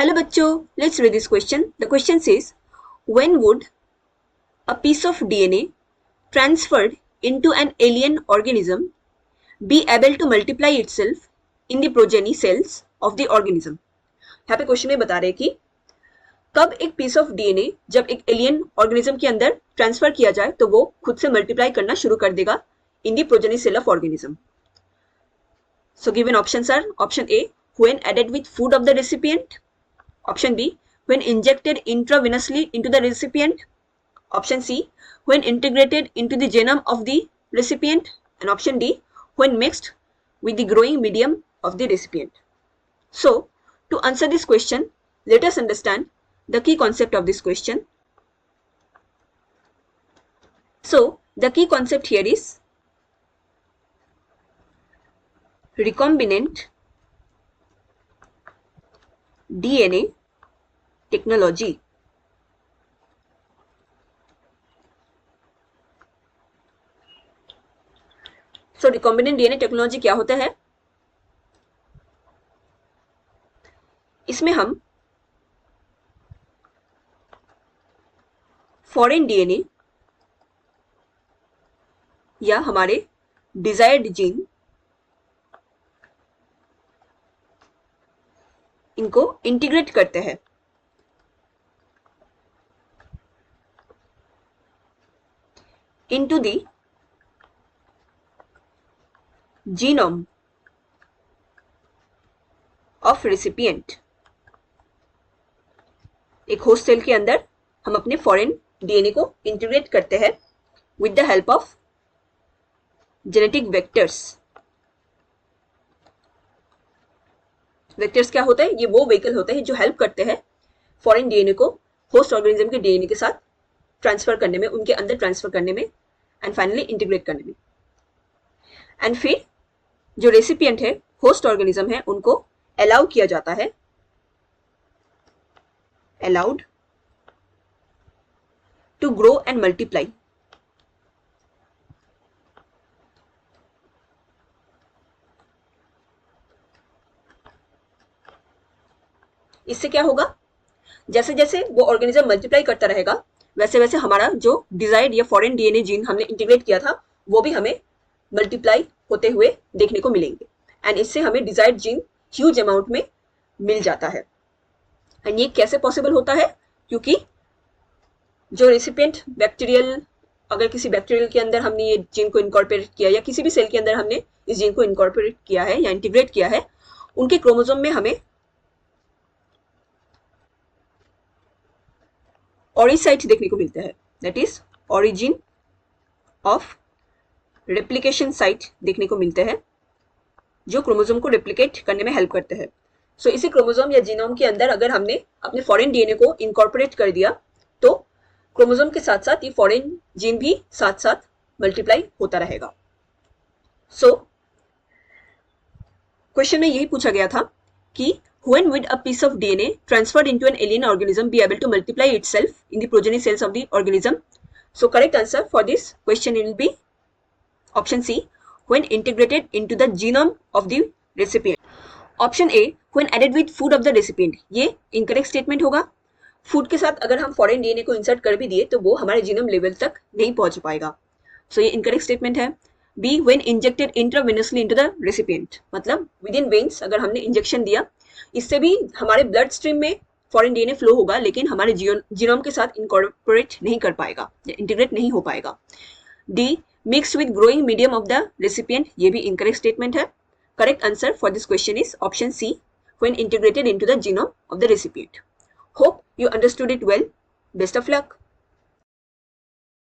Hello बच्चों, let's read this question. The question says, when would a piece of DNA transferred into an alien organism be able to multiply itself in the progeny cells of the organism? यहाँ पे question में बता रहे हैं कि कब एक piece of DNA जब एक एलियन ऑर्गेनिज्म के अंदर ट्रांसफर किया जाए तो वो खुद से मल्टीप्लाई करना शुरू कर देगा in the progeny cell of organism. So given options are option A, when added with food of the recipient. Option B, when injected intravenously into the recipient. Option C, when integrated into the genome of the recipient. And option D, when mixed with the growing medium of the recipient. So to answer this question, let us understand the key concept of this question. So the key concept here is recombinant DNA technology. So recombinant DNA technology क्या होता है? इसमें हम foreign DNA या हमारे desired gene इनको integrate करते हैं into the genome of recipient. एक होस्ट सेल के अंदर हम अपने फॉरेन डीएनए को इंटीग्रेट करते हैं with the help of genetic vectors. Vectors क्या होता है? ये वो व्हीकल होते हैं जो हेल्प करते हैं फॉरेन डीएनए को होस्ट ऑर्गेनिज्म के डीएनए के साथ ट्रांसफर करने में, उनके अंदर ट्रांसफर करने में एंड फाइनली इंटीग्रेट करने में. एंड फिर जो रेसिपिएंट है, होस्ट ऑर्गेनिज्म है, उनको अलाउ किया जाता है, allowed to grow and multiply. इससे क्या होगा? जैसे जैसे वो ऑर्गेनिज्म मल्टीप्लाई करता रहेगा वैसे वैसे हमारा जो डिजायर्ड या फॉरेन डीएनए जीन हमने इंटीग्रेट किया था वो भी हमें मल्टीप्लाई होते हुए देखने को मिलेंगे एंड इससे हमें डिजायर्ड जीन ह्यूज अमाउंट में मिल जाता है. एंड ये कैसे पॉसिबल होता है? क्योंकि जो रेसिपिएंट बैक्टीरियल, अगर किसी बैक्टीरियल के अंदर हमने ये जीन को इनकॉर्पोरेट किया या किसी भी सेल के अंदर हमने इस जीन को इनकॉर्पोरेट किया है या इंटीग्रेट किया है, उनके क्रोमोसोम में हमें ऑरिसाइट देखने को मिलता है, that is origin of replication site देखने को मिलते हैं जो क्रोमोसोम को रेप्लिकेट करने में हेल्प करते हैं. सो इसी क्रोमोसोम या जीनोम के अंदर अगर हमने अपने फॉरेन डीएनए को इनकॉर्पोरेट कर दिया तो क्रोमोसोम के साथ साथ ये फॉरेन जीन भी साथ साथ मल्टीप्लाई होता रहेगा. सो क्वेश्चन में यही पूछा गया था कि when would a piece of DNA transferred into an alien organism be able to multiply itself in the progeny cells of the organism? So correct answer for this question will be option C, when integrated into the genome of the recipient. Option A, when added with food of the recipient. ये incorrect statement होगा. Food के साथ अगर हम foreign DNA को insert कर भी दिए तो वो हमारे जीनोम लेवल तक नहीं पहुंच पाएगा. सो ये इनकरेक्ट स्टेटमेंट है. B, when injected intravenously into the recipient, मतलब विद इन वेन्स अगर हमने इंजेक्शन दिया, इससे भी हमारे ब्लड स्ट्रीम में फॉरेन डीएनए फ्लो होगा लेकिन हमारे जीनोम के साथ इनकॉर्पोरेट नहीं कर पाएगा या इंटीग्रेट नहीं हो पाएगा. D, mix with growing medium of the recipient. ये भी इनकरेक्ट स्टेटमेंट है. Correct answer for this question is option C, when integrated into the genome of the recipient. Hope you understood it well. Best of luck.